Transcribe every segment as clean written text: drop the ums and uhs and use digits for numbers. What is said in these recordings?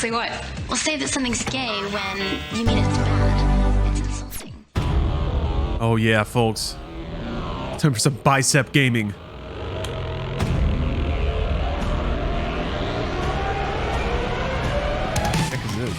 Say what? Well, say that something's gay when you mean it's bad. It's insulting. Oh yeah, folks. Time for some bicep gaming. What the heck is this?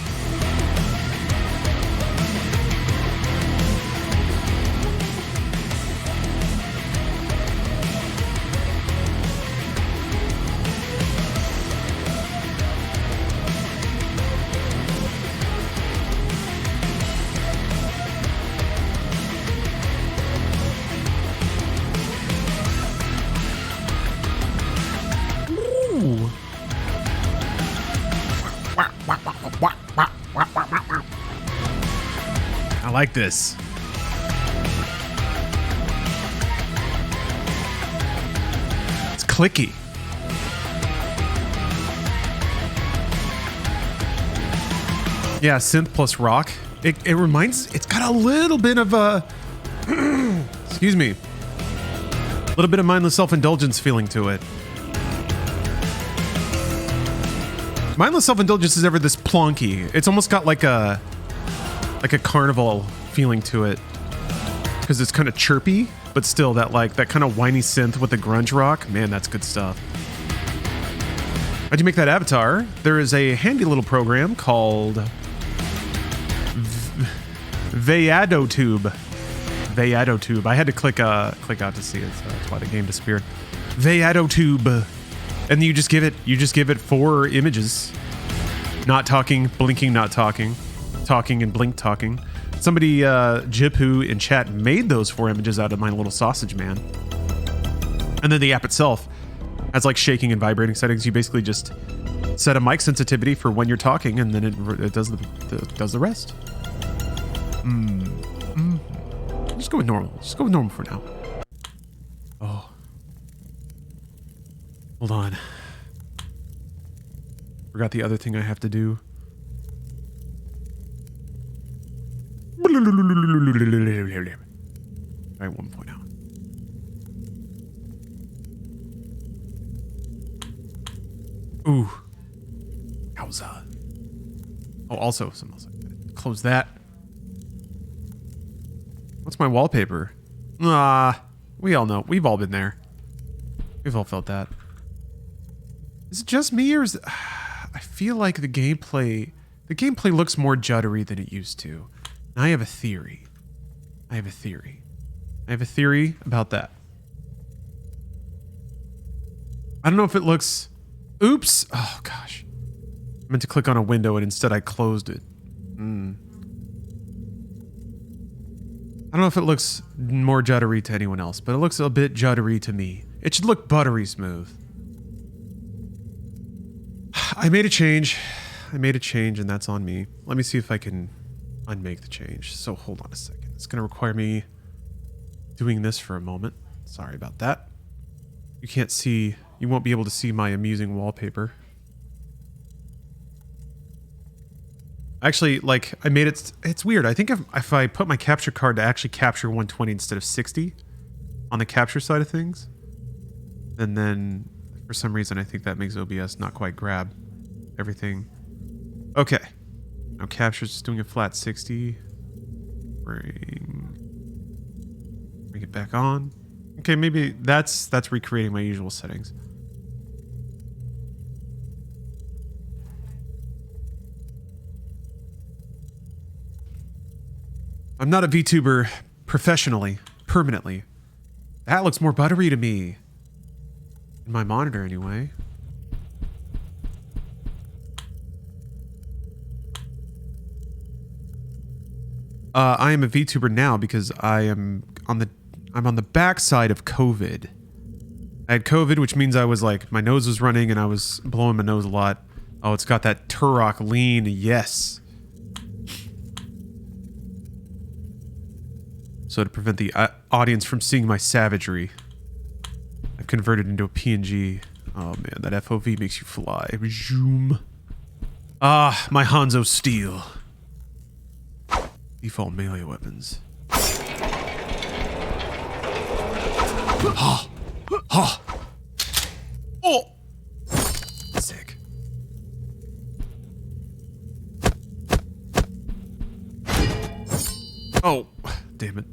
I like this. It's clicky. Yeah, synth plus rock. It reminds, it's got a little bit of a, excuse me, a little bit of mindless self-indulgence feeling to it. Mindless self-indulgence is never this plonky. It's almost got like a carnival feeling to it because it's kind of chirpy, but still that kind of whiny synth with the grunge rock. Man, that's good stuff. How'd you make that avatar? There is a handy little program called VTuber. VTuber. I had to click out to see it, so that's why the game disappeared. VTuber. And you just give it 4 images. Not talking, blinking, not talking. Talking and blink talking. Somebody, Jipu in chat made those 4 images out of my little sausage man. And then the app itself has like shaking and vibrating settings. You basically just set a mic sensitivity for when you're talking, and then it does the rest. Just go with normal. Just go with normal for now. Oh. Hold on. Forgot the other thing I have to do. Alright, 1 point out. Ooh. Yowza. Oh, also, something else. Close that. What's my wallpaper? We all know. We've all been there. We've all felt that. Is it just me, or is it... I feel like the gameplay looks more juddery than it used to. And I have a theory. I have a theory about that. I don't know if it looks... Oops! Oh, gosh. I meant to click on a window and instead I closed it. I don't know if it looks more juddery to anyone else, but it looks a bit juddery to me. It should look buttery smooth. I made a change, and that's on me. Let me see if I can unmake the change. So hold on a second. It's going to require me doing this for a moment. Sorry about that. You won't be able to see my amusing wallpaper. Actually, I made it, it's weird. I think if I put my capture card to actually capture 120 instead of 60 on the capture side of things, and then for some reason I think that makes OBS not quite grab everything. Okay. Now capture's just doing a flat 60. Bring it back on. Okay, maybe that's recreating my usual settings. I'm not a VTuber professionally, permanently. That looks more buttery to me. In my monitor, anyway. I am a VTuber now because I'm on the backside of COVID. I had COVID, which means I was my nose was running and I was blowing my nose a lot. Oh, it's got that Turok lean, yes. So to prevent the audience from seeing my savagery, I've converted into a PNG. Oh man, that FOV makes you fly. Zoom. Ah, my Hanzo steel. Default melee weapons. Ha! Ha! Oh! Sick. Oh, damn it.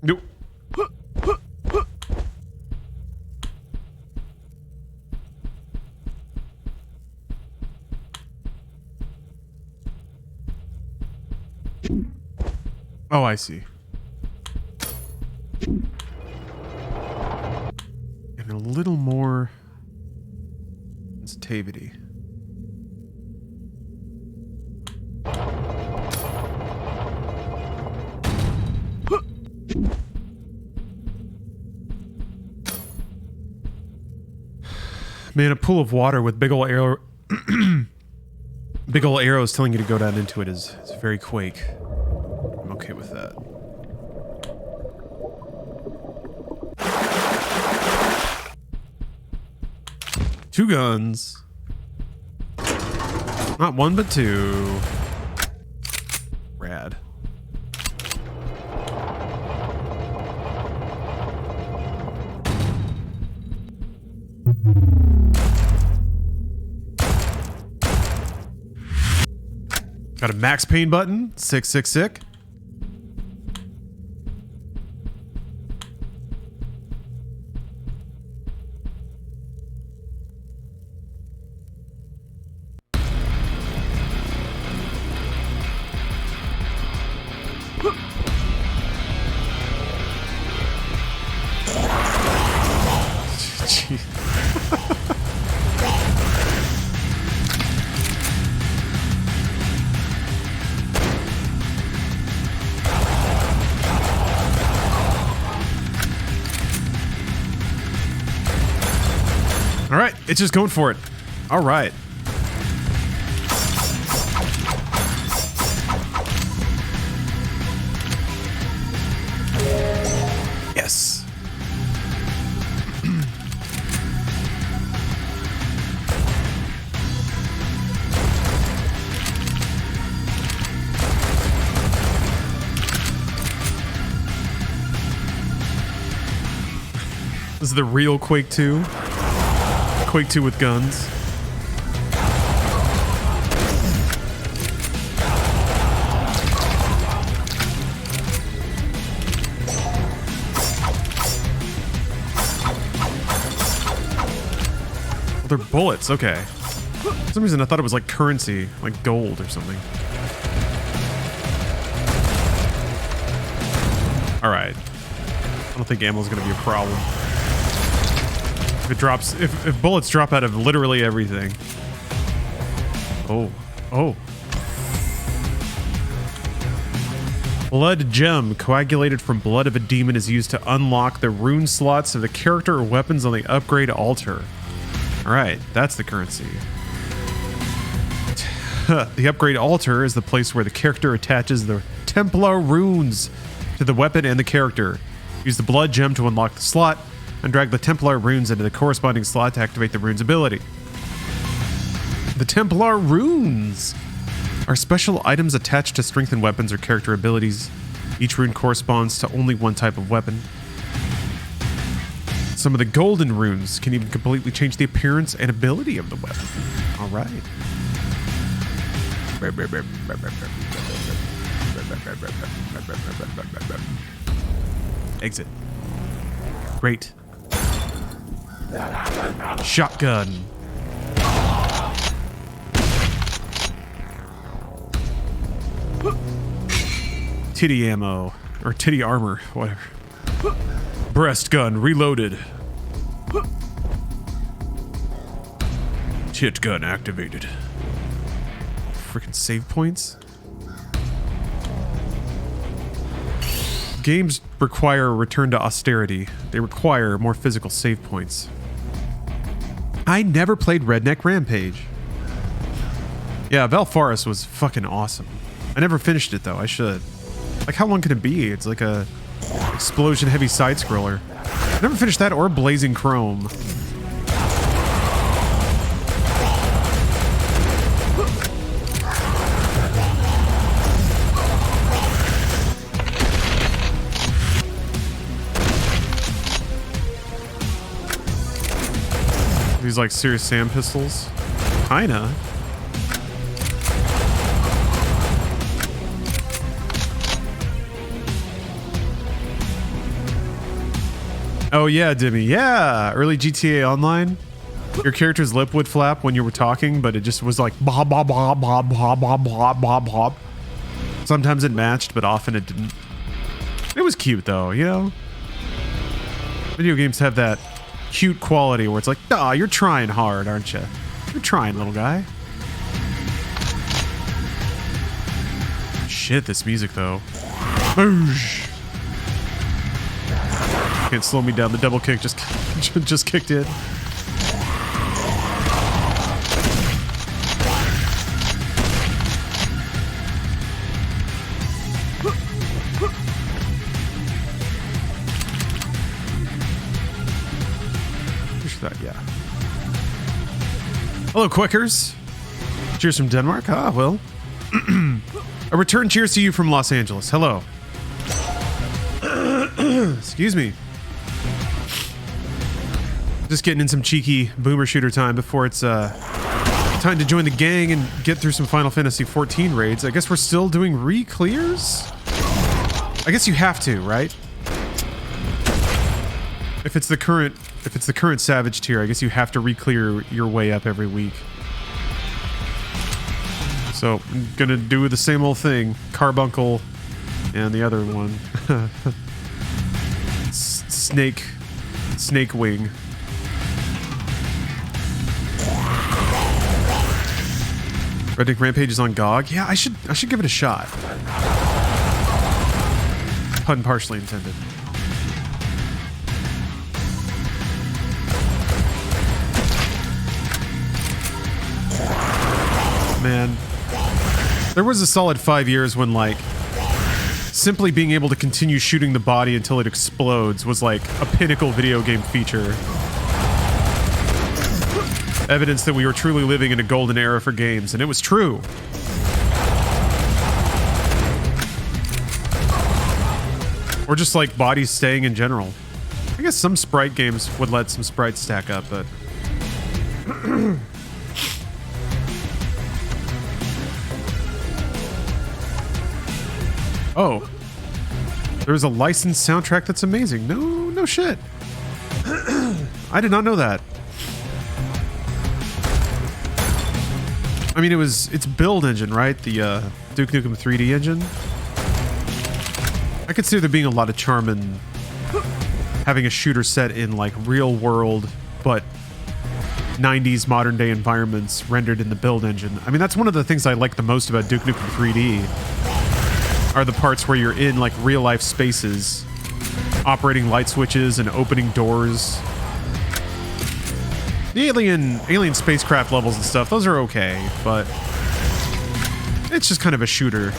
Nope. Oh, I see. And a little more sensitivity. Man, a pool of water with big ol' arrow, big ol' arrows telling you to go down into it is very Quake. I'm okay with that. Two guns. Not one, but two. Rad. Got a max pain button. Sick, sick, sick. Gee. All right, it's just going for it. All right. Yes. This is the real Quake 2. Quake 2 with guns. Oh, they're bullets, okay. For some reason I thought it was like currency, like gold or something. Alright. I don't think ammo's gonna be a problem. If it drops, if bullets drop out of literally everything. Oh, oh. Blood gem coagulated from blood of a demon is used to unlock the rune slots of the character or weapons on the upgrade altar. All right, that's the currency. The upgrade altar is the place where the character attaches the Templar runes to the weapon and the character. Use the blood gem to unlock the slot and drag the Templar runes into the corresponding slot to activate the rune's ability. The Templar runes are special items attached to strengthen weapons or character abilities. Each rune corresponds to only one type of weapon. Some of the golden runes can even completely change the appearance and ability of the weapon. All right. Exit. Great. Shotgun. Titty ammo. Or titty armor. Whatever. Breast gun reloaded. Tit gun activated. Freaking save points. Games require a return to austerity. They require more physical save points. I never played Redneck Rampage. Yeah, Valfaris was fucking awesome. I never finished it though. I should. Like, how long can it be? It's like a explosion heavy side scroller. I never finished that or Blazing Chrome. Seems like Serious Sam pistols. Kinda. Oh yeah, Dimmy. Yeah, early GTA Online. Your character's lip would flap when you were talking, but it just was like bob bob bob bob bob bob bob bob bob. Sometimes it matched, but often it didn't. It was cute though, you know? Video games have that cute quality where it's like, "Aw, you're trying hard, aren't you? You're trying, little guy." Shit, this music though. Boosh. Can't slow me down. The double kick just kicked in. Yeah. Hello, Quickers. Cheers from Denmark. Ah, well. A return cheers to you from Los Angeles. Hello. Excuse me. Just getting in some cheeky boomer shooter time before it's time to join the gang and get through some Final Fantasy 14 raids. I guess we're still doing re-clears? I guess you have to, right? If it's the current Savage tier, I guess you have to re-clear your way up every week. So I'm gonna do the same old thing. Carbuncle and the other one. Snake Wing. Redneck Rampage is on GOG. Yeah, I should give it a shot. Pun partially intended. Man, there was a solid 5 years when like simply being able to continue shooting the body until it explodes was like a pinnacle video game feature. Evidence that we were truly living in a golden era for games, and it was true. Or just like bodies staying in general. I guess some sprite games would let some sprites stack up, but oh, there's a licensed soundtrack that's amazing. No shit. I did not know that. I mean, it's build engine, right? The Duke Nukem 3D engine. I consider there being a lot of charm in having a shooter set in like real world, but 90s modern day environments rendered in the build engine. I mean, that's one of the things I like the most about Duke Nukem 3D are the parts where you're in like real life spaces, operating light switches and opening doors. The alien spacecraft levels and stuff, those are okay, but it's just kind of a shooter.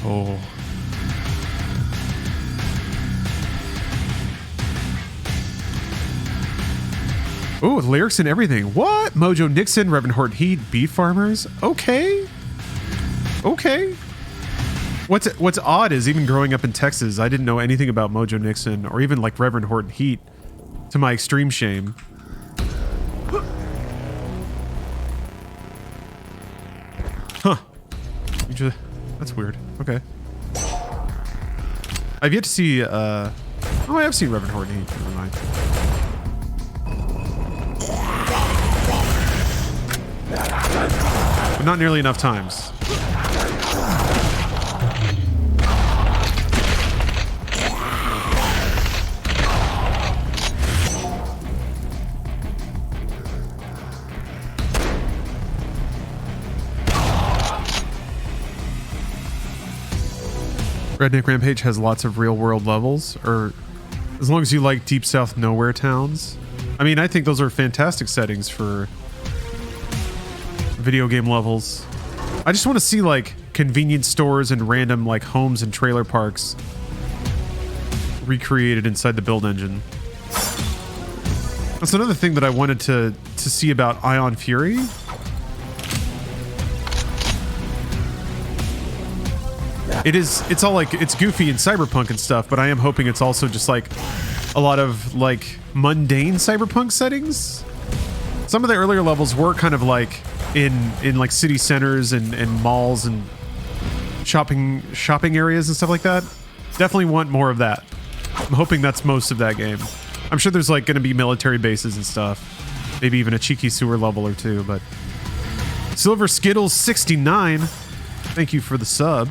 Oh. Oh, lyrics and everything. What? Mojo Nixon, Reverend Horton Heat, Beef Farmers? Okay. Okay. What's odd is even growing up in Texas, I didn't know anything about Mojo Nixon or even like Reverend Horton Heat, to my extreme shame. Huh. That's weird. Okay. I've yet to see, oh, I have seen Reverend Horton Heat. Never mind. But not nearly enough times. Redneck Rampage has lots of real-world levels, or as long as you like Deep South Nowhere towns. I mean, I think those are fantastic settings for video game levels. I just want to see, like, convenience stores and random, like, homes and trailer parks recreated inside the build engine. That's another thing that I wanted to see about Ion Fury. It's all like, it's goofy and cyberpunk and stuff, but I am hoping it's also just like a lot of like mundane cyberpunk settings. Some of the earlier levels were kind of like in like city centers and malls and shopping areas and stuff like that. Definitely want more of that. I'm hoping that's most of that game. I'm sure there's like going to be military bases and stuff. Maybe even a cheeky sewer level or two, but Silver Skittles 69. Thank you for the sub.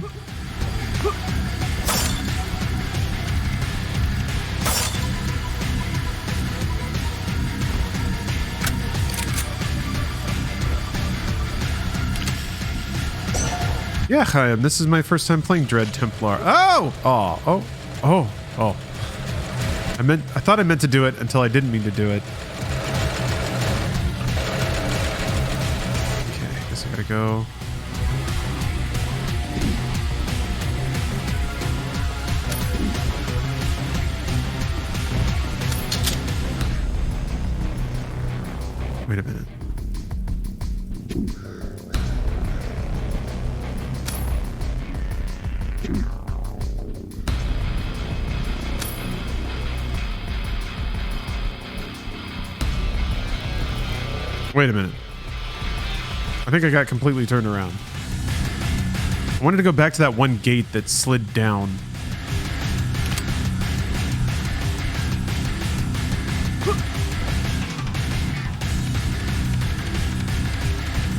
Yeah, Chaim, this is my first time playing Dread Templar. Oh! I thought I meant to do it until I didn't mean to do it. Okay, I guess I gotta go. Wait a minute. Wait a minute. I think I got completely turned around. I wanted to go back to that one gate that slid down.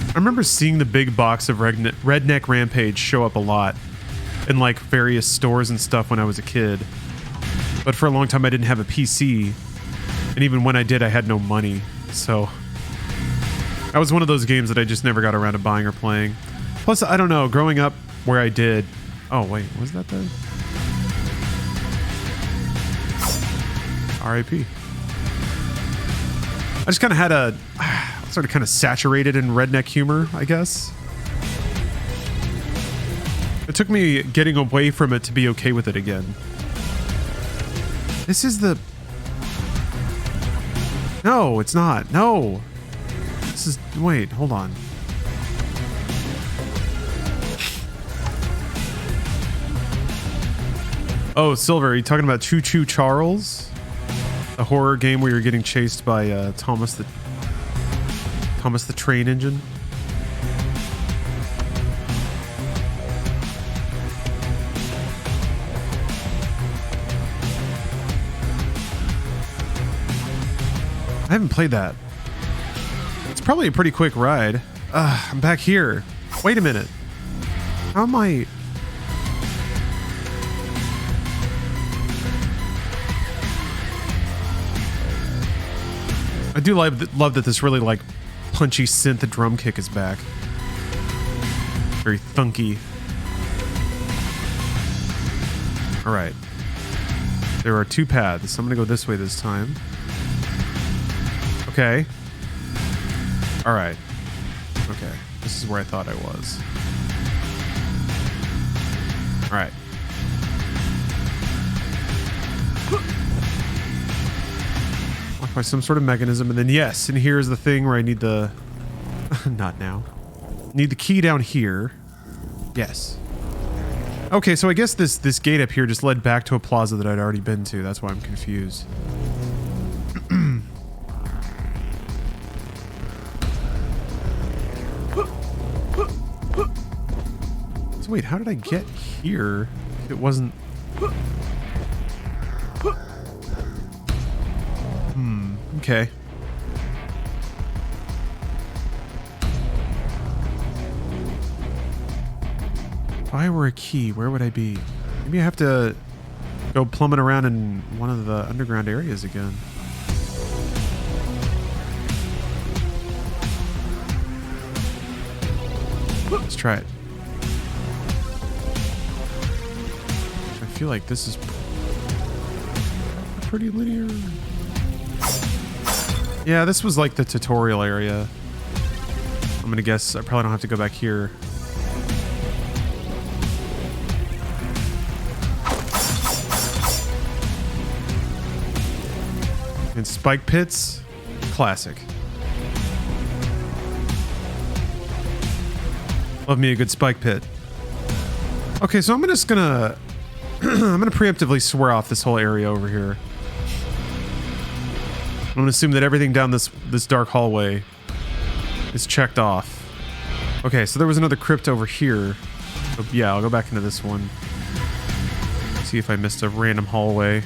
I remember seeing the big box of Redneck Rampage show up a lot in like various stores and stuff when I was a kid. But for a long time I didn't have a PC. And even when I did, I had no money. So that was one of those games that I just never got around to buying or playing. Plus, I don't know, growing up where I did... Oh, wait, was that the... R.I.P. I just kind of had a... sort of kind of saturated in redneck humor, I guess. It took me getting away from it to be okay with it again. This is the... No, it's not. No. This is... Wait, hold on. Oh, Silver, are you talking about Choo Choo Charles? A horror game where you're getting chased by Thomas the train engine? I haven't played that. It's probably a pretty quick ride. I'm back here. Wait a minute. How am I... I do love that this really like punchy synth drum kick is back. Very thunky. All right. There are two paths. I'm gonna go this way this time. Okay. All right. Okay. This is where I thought I was. All right. Locked by some sort of mechanism, and then yes, and here's the thing where I need the... Not now. Need the key down here. Yes. Okay, so I guess this gate up here just led back to a plaza that I'd already been to. That's why I'm confused. So wait, how did I get here if it wasn't... Okay. If I were a key, where would I be? Maybe I have to go plumbing around in one of the underground areas again. Let's try it. I feel like this is pretty linear. Yeah, this was like the tutorial area. I'm gonna guess I probably don't have to go back here. And spike pits, classic. Love me a good spike pit. Okay, so I'm just gonna I'm gonna preemptively swear off this whole area over here. I'm gonna assume that everything down this dark hallway is checked off. Okay, so there was another crypt over here. So yeah, I'll go back into this one. See if I missed a random hallway.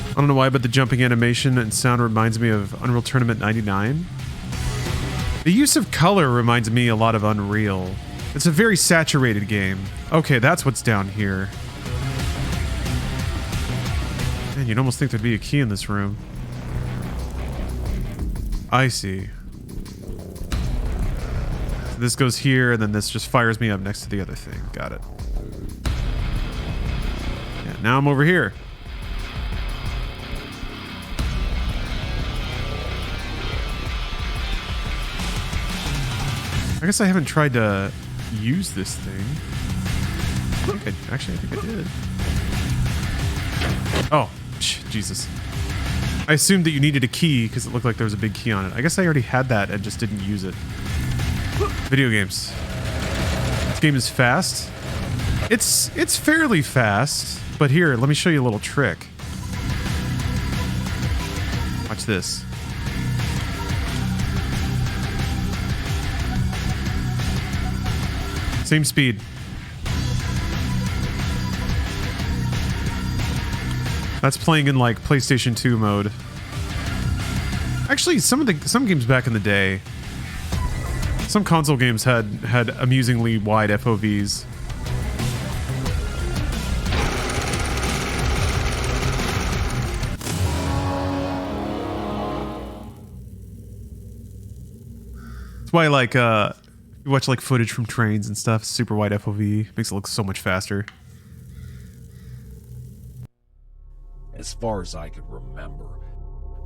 I don't know why, but the jumping animation and sound reminds me of Unreal Tournament 99. The use of color reminds me a lot of Unreal. It's a very saturated game. Okay, that's what's down here. Man, you'd almost think there'd be a key in this room. I see. So this goes here, and then this just fires me up next to the other thing. Got it. Yeah, now I'm over here. I guess I haven't tried to use this thing. I think I did. Oh, Jesus. I assumed that you needed a key because it looked like there was a big key on it. I guess I already had that and just didn't use it. Video games. This game is fast. It's fairly fast, but here, let me show you a little trick. Watch this. Same speed. That's playing in like PlayStation 2 mode. Actually, some games back in the day, some console games had amusingly wide FOVs. That's why you watch like footage from trains and stuff, super wide FOV, makes it look so much faster. As far as I could remember,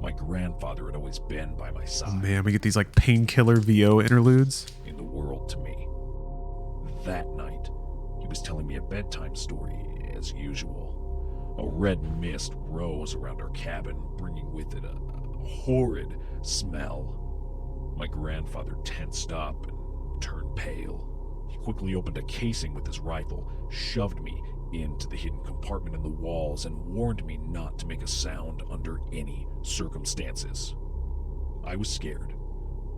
my grandfather had always been by my side. Oh man, we get these like painkiller VO interludes. In the world to me. That night, he was telling me a bedtime story, as usual. A red mist rose around our cabin, bringing with it a horrid smell. My grandfather tensed up and turned pale. He quickly opened a casing with his rifle, shoved me into the hidden compartment in the walls, and warned me not to make a sound under any circumstances. I was scared,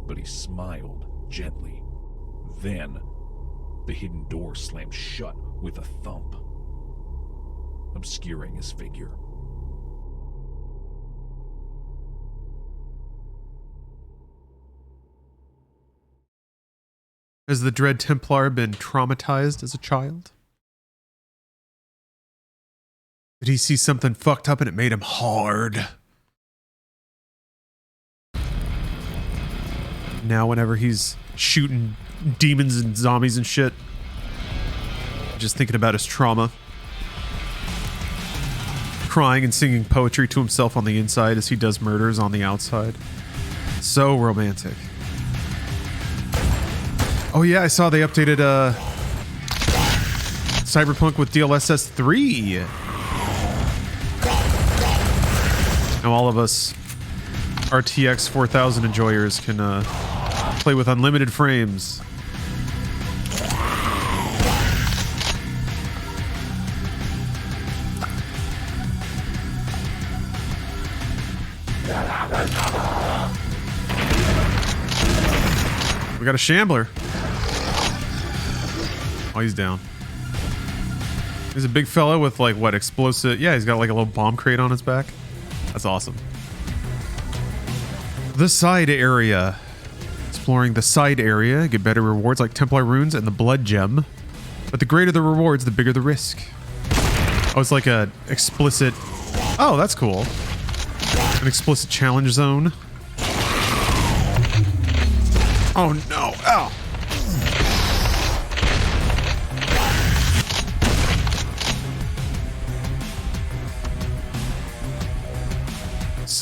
but he smiled gently. Then, the hidden door slammed shut with a thump, obscuring his figure. Has the Dread Templar been traumatized as a child? Did he see something fucked up and it made him hard? Now whenever he's shooting demons and zombies and shit, just thinking about his trauma. Crying and singing poetry to himself on the inside as he does murders on the outside. So romantic. Oh yeah, I saw they updated Cyberpunk with DLSS 3. Now all of us RTX 4000 enjoyers can play with unlimited frames. We got a shambler. Oh, he's down. He's a big fella with like what, explosive? Yeah, he's got like a little bomb crate on his back. That's awesome. The side area. Exploring the side area, get better rewards like Templar runes and the blood gem. But the greater the rewards, the bigger the risk. Oh, it's like a explicit. Oh, that's cool. An explicit challenge zone. Oh no! Ow!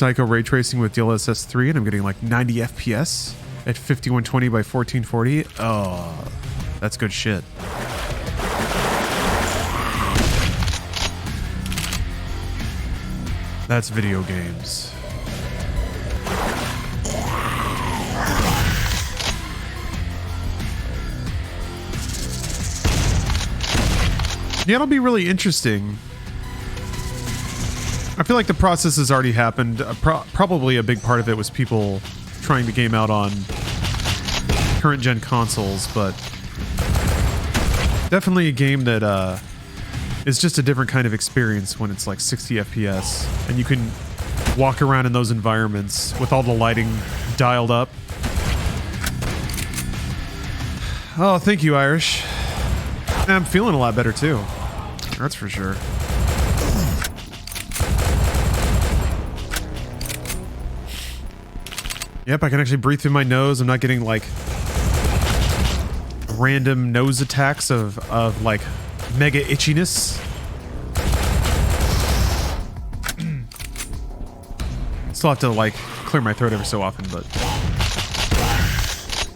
Psycho ray tracing with DLSS 3, and I'm getting like 90 FPS at 5120 by 1440. Oh, that's good shit. That's video games. Yeah, it'll be really interesting. I feel like the process has already happened. Probably a big part of it was people trying the game out on current gen consoles, but definitely a game that is just a different kind of experience when it's like 60 FPS and you can walk around in those environments with all the lighting dialed up. Oh, thank you, Irish. I'm feeling a lot better too. That's for sure. Yep, I can actually breathe through my nose. I'm not getting like random nose attacks of like mega itchiness. Still have to like clear my throat every so often, but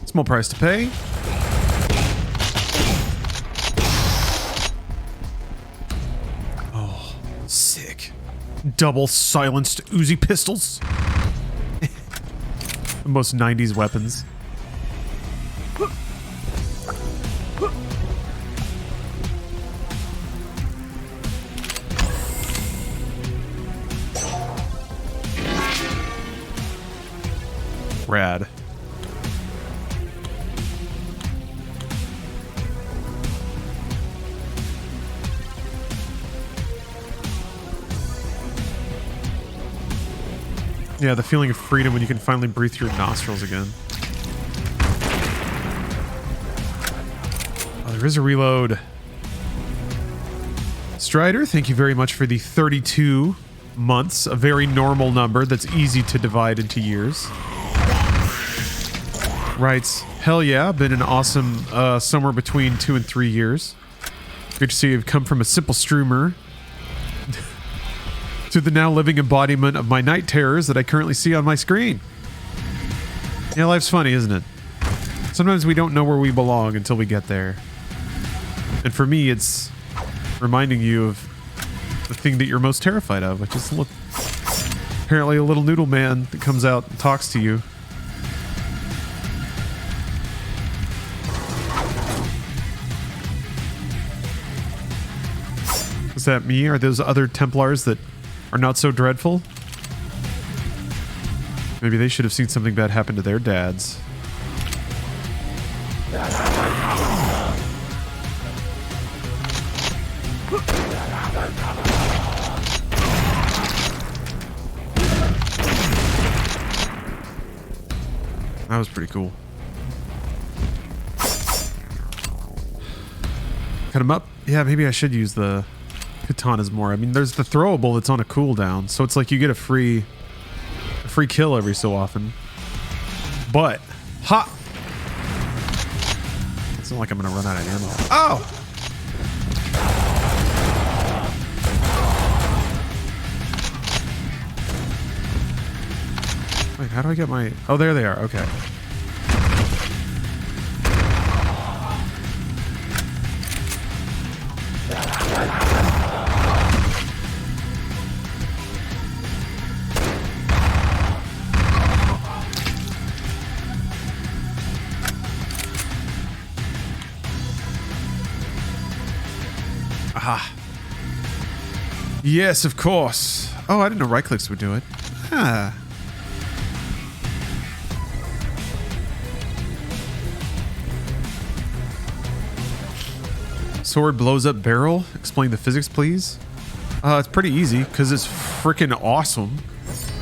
small price to pay. Oh, sick. Double silenced Uzi pistols. The most 90s weapons. Rad. Yeah, the feeling of freedom when you can finally breathe through your nostrils again. Oh, there is a reload. Strider, thank you very much for the 32 months, a very normal number that's easy to divide into years. Writes, hell yeah, been an awesome somewhere between 2 and 3 years. Good to see you've come from a simple streamer to the now living embodiment of my night terrors that I currently see on my screen. Yeah, life's funny, isn't it? Sometimes we don't know where we belong until we get there. And for me, it's reminding you of the thing that you're most terrified of, which is apparently a little noodle man that comes out and talks to you. Is that me? Are those other Templars that are not so dreadful? Maybe they should have seen something bad happen to their dads. That was pretty cool. Cut him up? Yeah, maybe I should use the katanas more. I mean, there's the throwable that's on a cooldown, so it's like you get a free kill every so often. But ha! It's not like I'm gonna run out of ammo. Oh! Wait, how do I get my... Oh, there they are. Okay. Aha. Yes, of course. Oh, I didn't know right clicks would do it. Ah. Sword blows up barrel. Explain the physics, please. It's pretty easy because it's freaking awesome.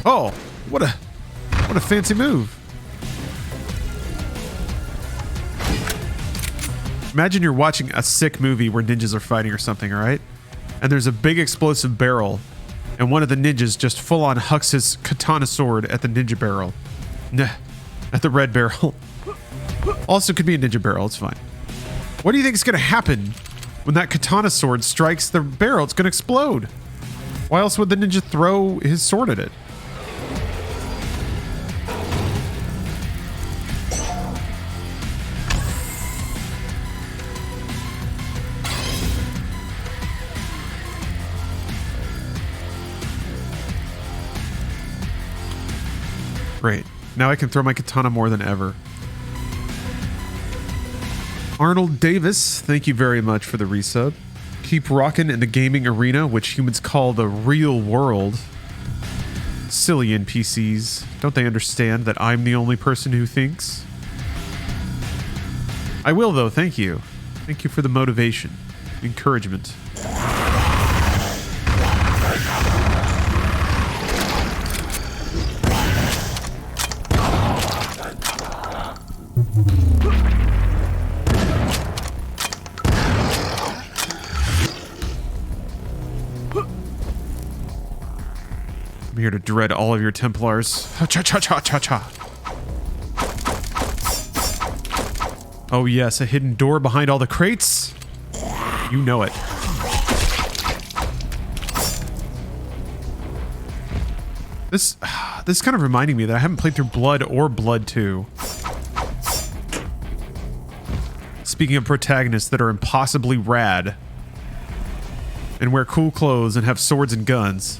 Oh, what a fancy move. Imagine you're watching a sick movie where ninjas are fighting or something, all right? And there's a big explosive barrel, and one of the ninjas just full-on hucks his katana sword at the ninja barrel. Nah, at the red barrel. Also could be a ninja barrel, it's fine. What do you think is going to happen when that katana sword strikes the barrel? It's going to explode. Why else would the ninja throw his sword at it? Now I can throw my katana more than ever. Arnold Davis, thank you very much for the resub. Keep rocking in the gaming arena, which humans call the real world. Silly NPCs. Don't they understand that I'm the only person who thinks? I will, though. Thank you. Thank you for the motivation, encouragement. I'm here to dread all of your Templars. Cha-cha-cha-cha-cha. Oh yes, a hidden door behind all the crates. You know it. This is kind of reminding me that I haven't played through Blood or Blood 2. Speaking of protagonists that are impossibly rad and wear cool clothes and have swords and guns.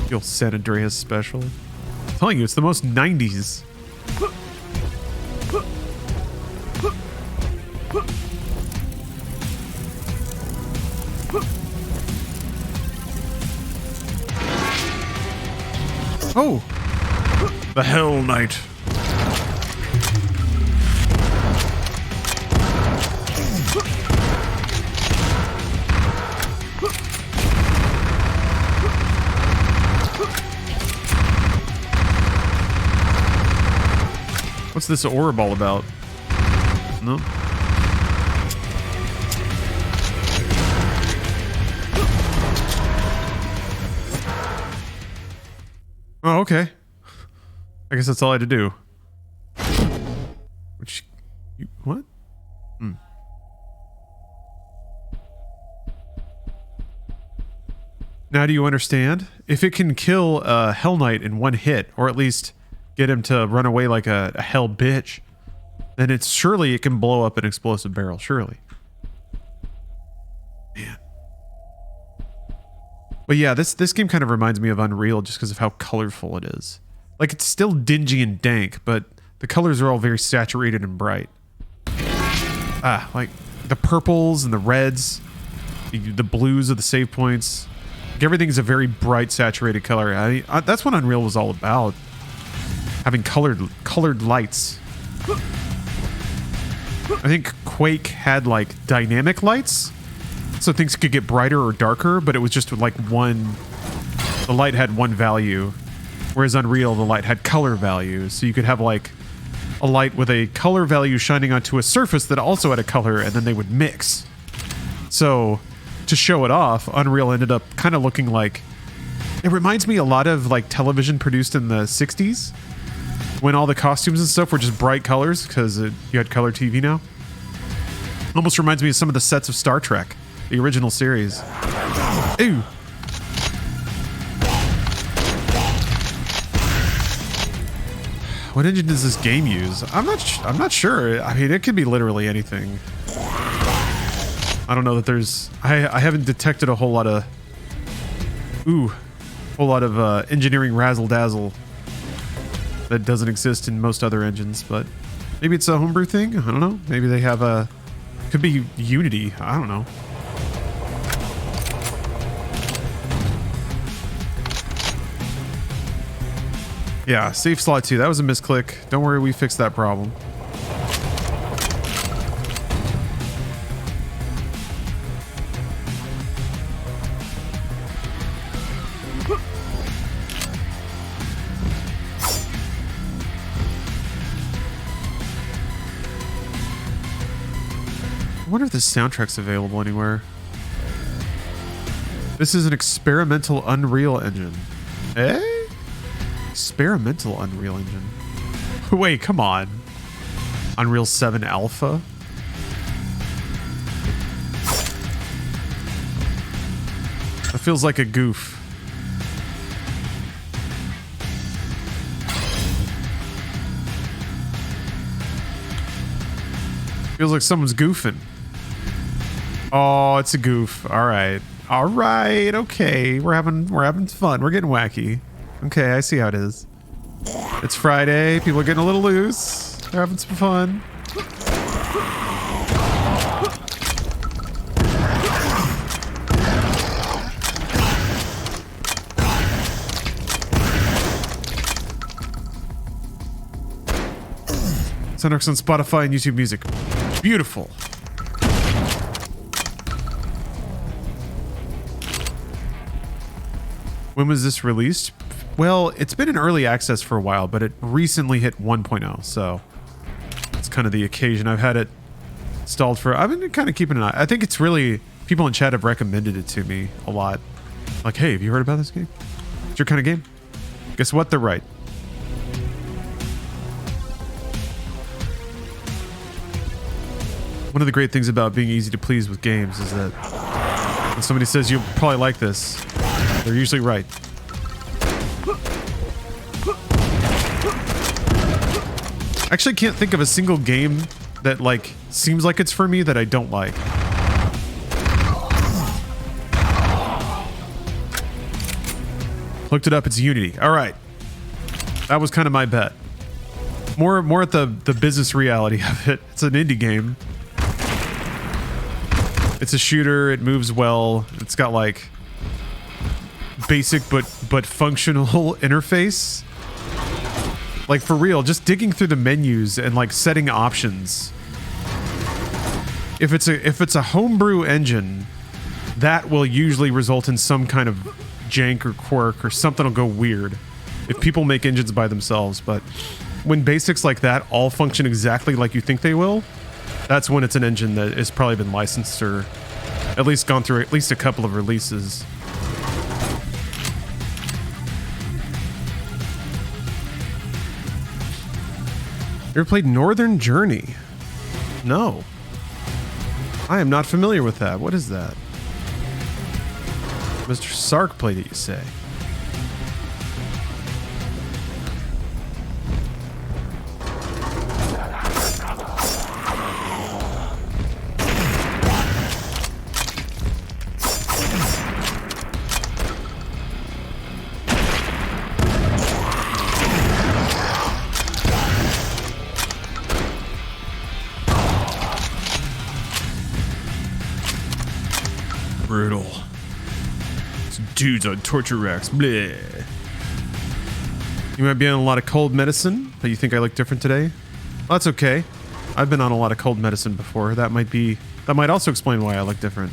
Feel San Andreas special. I'm telling you, it's the most 90s. Oh! The Hell Knight. What's this orb all about? No? Oh, okay. I guess that's all I had to do. Which... what? Now do you understand? If it can kill a Hell Knight in one hit, or at least get him to run away like a hell bitch, then it's surely it can blow up an explosive barrel, surely. Man. But yeah, this game kind of reminds me of Unreal just because of how colorful it is. Like, it's still dingy and dank, but the colors are all very saturated and bright. Like the purples and the reds, the blues of the save points. Like, everything's a very bright, saturated color. That's what Unreal was all about. Having colored lights. I think Quake had like dynamic lights, so things could get brighter or darker, but it was just like one. The light had one value, whereas Unreal, the light had color values. So you could have like a light with a color value shining onto a surface that also had a color, and then they would mix. So to show it off, Unreal ended up kind of looking like. It reminds me a lot of like television produced in the 60s. When all the costumes and stuff were just bright colors because you had color TV now. Almost reminds me of some of the sets of Star Trek, the original series. Ew. What engine does this game use? I'm not sure. I mean, it could be literally anything. I don't know that there's. I haven't detected a whole lot of. Engineering razzle dazzle that doesn't exist in most other engines, but maybe it's a homebrew thing. I don't know. Maybe they have a. Could be Unity. I don't know. Yeah, safe slot 2. That was a misclick. Don't worry, we fixed that problem. I wonder if this soundtrack's available anywhere. This is an experimental Unreal engine. Eh? Experimental Unreal engine. Wait, come on. Unreal 7 Alpha? That feels like a goof. Feels like someone's goofing. Oh, it's a goof. All right. All right, okay. We're having fun. We're getting wacky. Okay, I see how it is. It's Friday. People are getting a little loose. They're having some fun. Sonntag's on Spotify and YouTube Music. Beautiful. When was this released? Well, it's been in early access for a while, but it recently hit 1.0, so it's kind of the occasion. I've had it installed for... I've been kind of keeping an eye. I think it's really... People in chat have recommended it to me a lot. Like, hey, have you heard about this game? It's your kind of game? Guess what? They're right. One of the great things about being easy to please with games is that when somebody says you'll probably like this, they're usually right. I actually can't think of a single game that like seems like it's for me that I don't like. Looked it up, it's Unity. All right. That was kind of my bet. More at the business reality of it. It's an indie game. It's a shooter, it moves well. It's got like basic but functional interface. Like for real, just digging through the menus and like setting options. If it's a homebrew engine, that will usually result in some kind of jank or quirk or something will go weird if people make engines by themselves. But when basics like that all function exactly like you think they will, that's when it's an engine that has probably been licensed or at least gone through at least a couple of releases. You ever played Northern Journey? No. I am not familiar with that. What is that? Mr. Sark played it, you say? Brutal. Some dudes on torture racks. Bleh. You might be on a lot of cold medicine, but you think I look different today? Well, that's okay. I've been on a lot of cold medicine before. That might also explain why I look different.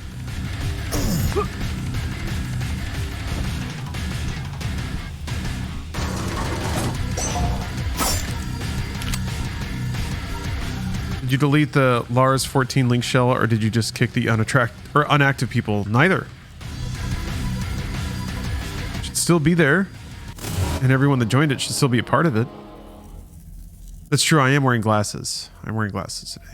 Did you delete the Lars 14 link shell, or did you just kick the unactive people? Neither. Should still be there, and everyone that joined it should still be a part of it. That's true. I am wearing glasses. I'm wearing glasses today.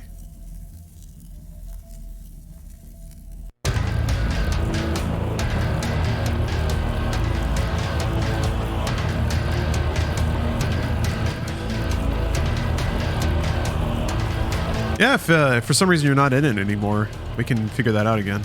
Yeah, if for some reason you're not in it anymore, we can figure that out again.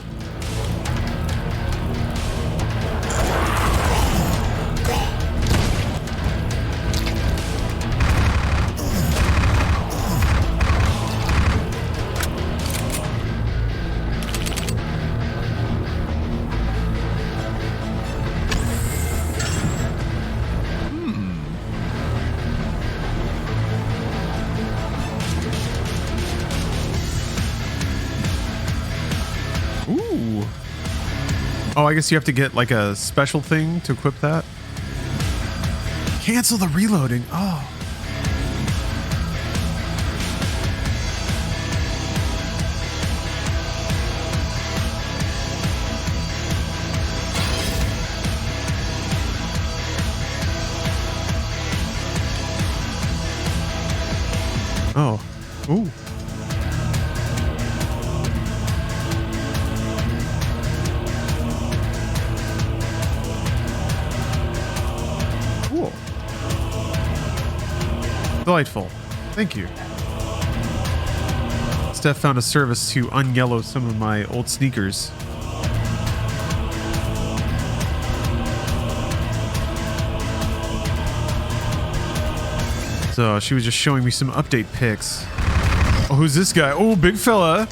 Oh, I guess you have to get like a special thing to equip that. Cancel the reloading. Oh. Oh. Ooh. Delightful. Thank you. Steph found a service to unyellow some of my old sneakers. So she was just showing me some update pics. Oh, who's this guy? Oh, big fella.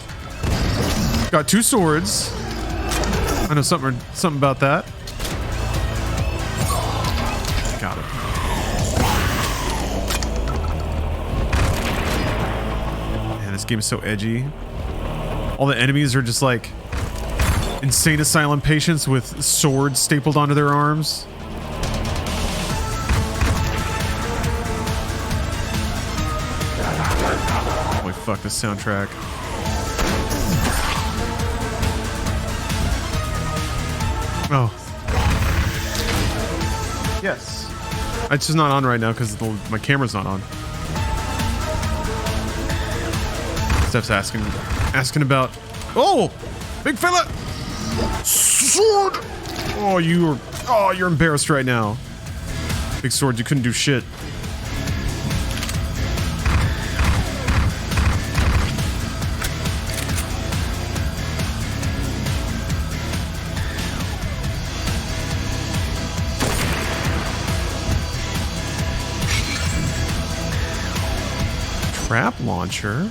Got 2 swords. I know something about that. Got it. Man, this game is so edgy. All the enemies are just like insane asylum patients with swords stapled onto their arms. Holy fuck, this soundtrack. Oh. Yes. It's just not on right now because my camera's not on. Steph's asking about. Oh, big fella. Sword. Oh, you're embarrassed right now. Big sword, you couldn't do shit. Trap launcher.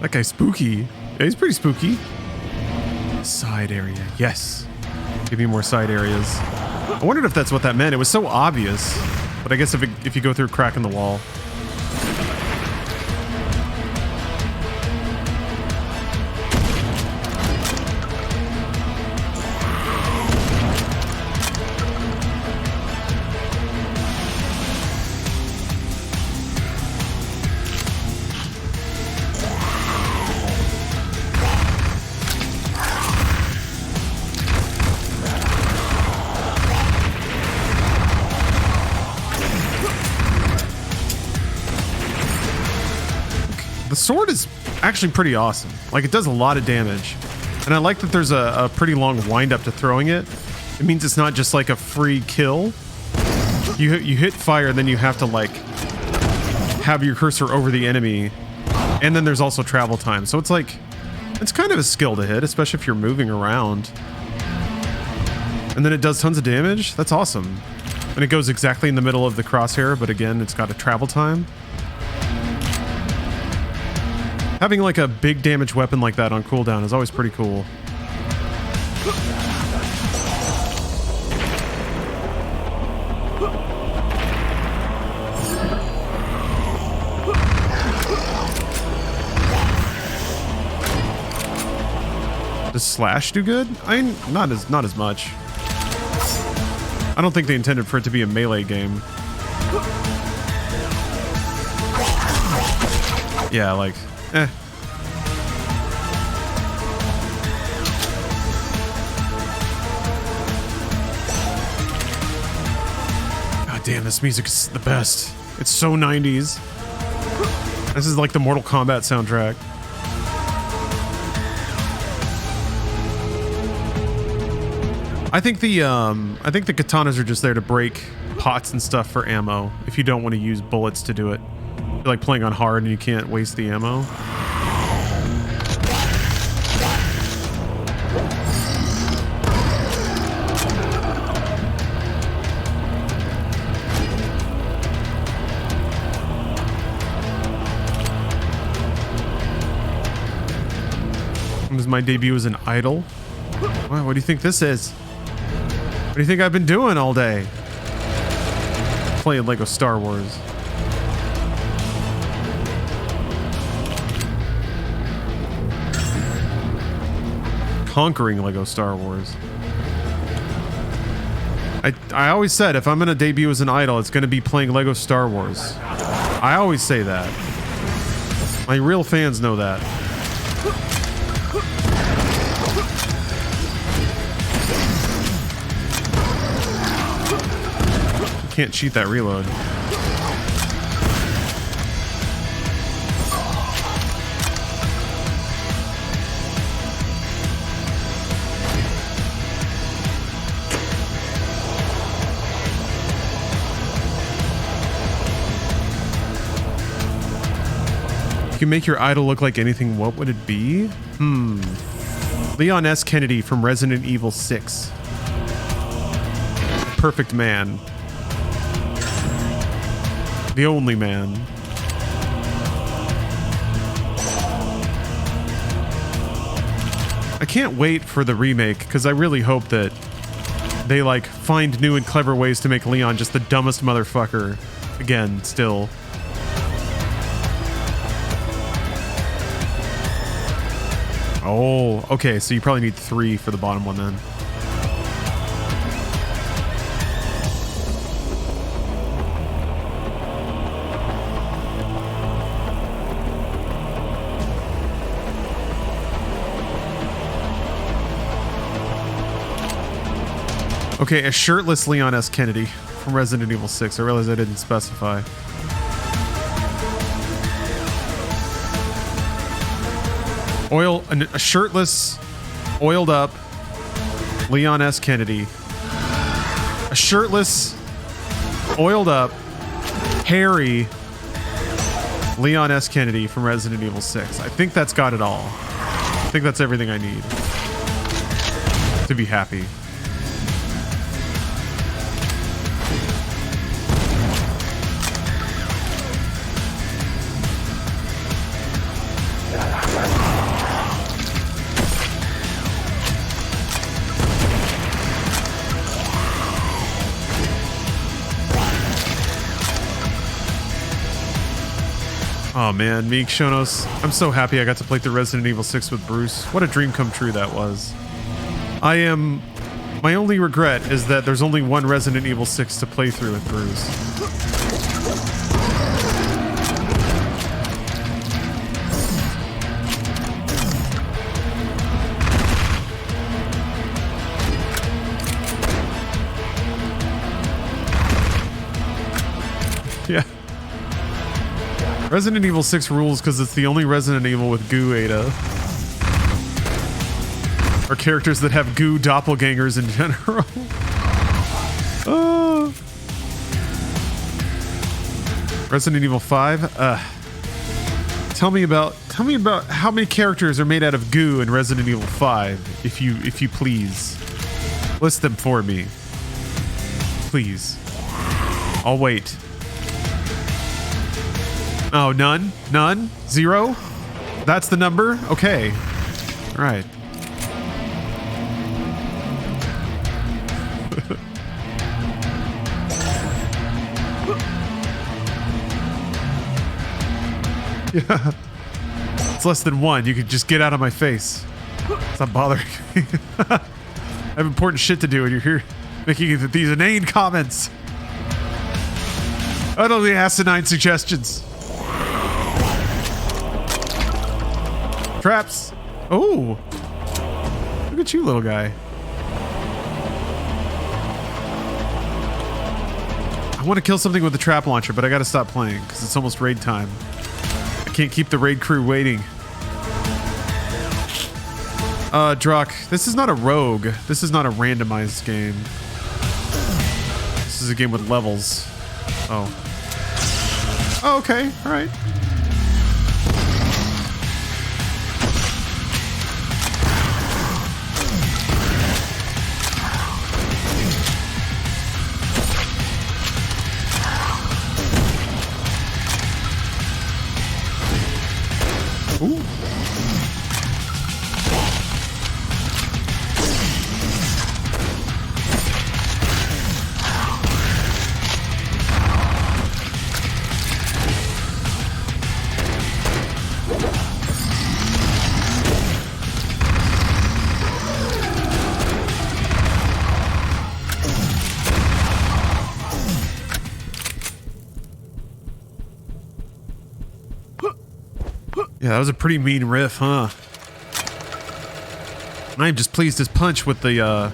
That guy's spooky. Yeah, he's pretty spooky. Side area. Yes. Give me more side areas. I wondered if that's what that meant. It was so obvious. But I guess if you go through a crack in the wall. The sword is actually pretty awesome. Like, it does a lot of damage. And I like that there's a pretty long wind up to throwing it. It means it's not just like a free kill. You hit fire, then you have to like have your cursor over the enemy. And then there's also travel time. So it's like, it's kind of a skill to hit, especially if you're moving around. And then it does tons of damage. That's awesome. And it goes exactly in the middle of the crosshair, but again, it's got a travel time. Having like a big damage weapon like that on cooldown is always pretty cool. Does slash do good? Not as much. I don't think they intended for it to be a melee game. Yeah, like, eh. God damn, this music is the best. It's so 90s. This is like the Mortal Kombat soundtrack. I think the katanas are just there to break pots and stuff for ammo if you don't want to use bullets to do it. You're like playing on hard and you can't waste the ammo. This is my debut as an idol. Wow, what do you think this is? What do you think I've been doing all day? Playing Lego Star Wars. Conquering Lego Star Wars. I always said if I'm gonna debut as an idol, it's gonna be playing Lego Star Wars. I always say that. My real fans know that. You can't cheat that reload. You can make your idol look like anything. What would it be? Leon S. Kennedy from Resident Evil 6. Perfect man. The only man. I can't wait for the remake because I really hope that they like find new and clever ways to make Leon just the dumbest motherfucker again still. Oh, okay, so you probably need 3 for the bottom one then. Okay, a shirtless Leon S. Kennedy from Resident Evil 6. I realize I didn't specify. A shirtless, oiled up Leon S. Kennedy. A shirtless, oiled up, hairy Leon S. Kennedy from Resident Evil 6. I think that's got it all. I think that's everything I need to be happy. Oh man, Meek Shonos, I'm so happy I got to play through Resident Evil 6 with Bruce. What a dream come true that was. My only regret is that there's only one Resident Evil 6 to play through with Bruce. Yeah. Resident Evil 6 rules because it's the only Resident Evil with goo Ada. Or characters that have goo doppelgangers in general. Oh. Resident Evil 5? Tell me about how many characters are made out of goo in Resident Evil 5, if you please. List them for me. Please. I'll wait. Oh, none? None? 0? That's the number? Okay. All right. Yeah. It's less than 1. You could just get out of my face. It's not bothering me. I have important shit to do and you're here making these inane comments. Utterly asinine suggestions. Traps. Oh. Look at you, little guy. I want to kill something with the trap launcher, but I got to stop playing because it's almost raid time. I can't keep the raid crew waiting. Druck, this is not a rogue. This is not a randomized game. This is a game with levels. Oh. Oh, okay. All right. Ooh. Yeah, that was a pretty mean riff, huh? I'm just pleased as punch with the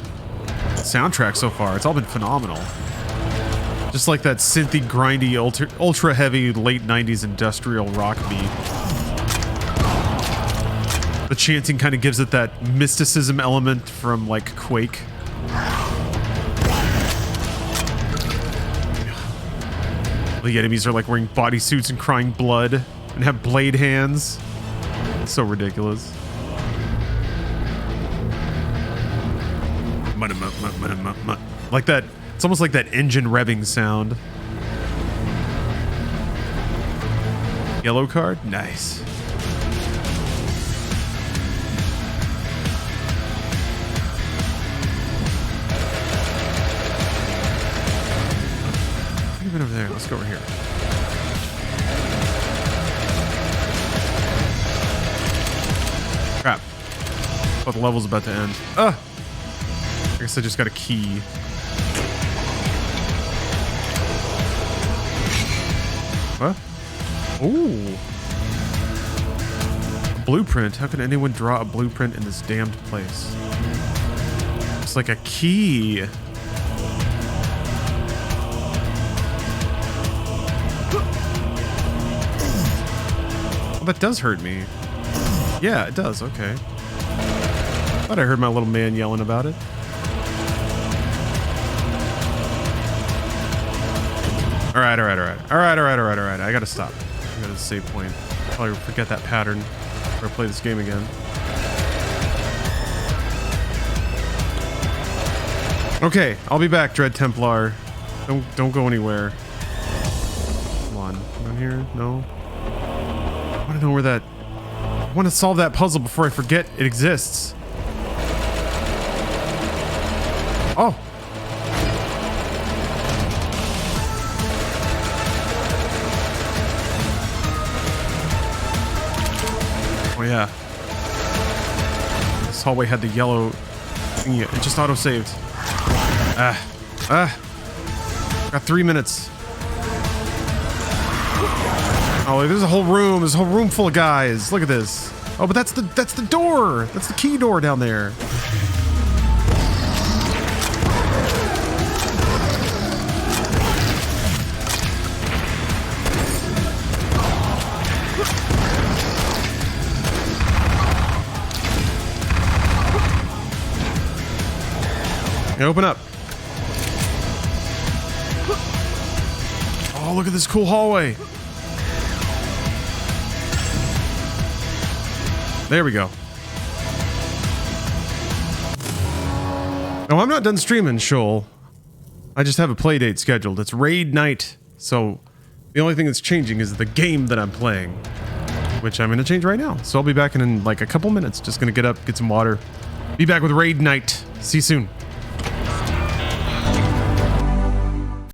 soundtrack so far. It's all been phenomenal. Just like that synthy, grindy, ultra heavy late 90s industrial rock beat. The chanting kind of gives it that mysticism element from like Quake. The enemies are like wearing bodysuits and crying blood and have blade hands. It's so ridiculous. Like that. It's almost like that engine revving sound. Yellow card? Nice. Over there. Let's go over here. Crap. Oh, the level's about to end. I guess I just got a key. What? Ooh. A blueprint. How can anyone draw a blueprint in this damned place? It's like a key. That does hurt me. Yeah, it does. Okay. Thought I heard my little man yelling about it. All right. I gotta stop. I gotta save point. Probably forget that pattern or play this game again. Okay, I'll be back, Dread Templar. Don't go anywhere. Come on. Down here? No. I want to know where that... I want to solve that puzzle before I forget it exists. Oh. Oh, yeah. This hallway had the yellow thingy. It just auto-saved. Got 3 minutes. Oh, there's a whole room. There's a whole room full of guys. Look at this. Oh, but that's the door. That's the key door down there. Open up. Oh, look at this cool hallway. There we go. No, I'm not done streaming, Shoal. I just have a play date scheduled. It's raid night, so the only thing that's changing is the game that I'm playing, which I'm going to change right now. So I'll be back in like a couple minutes. Just going to get up, get some water. Be back with raid night. See you soon.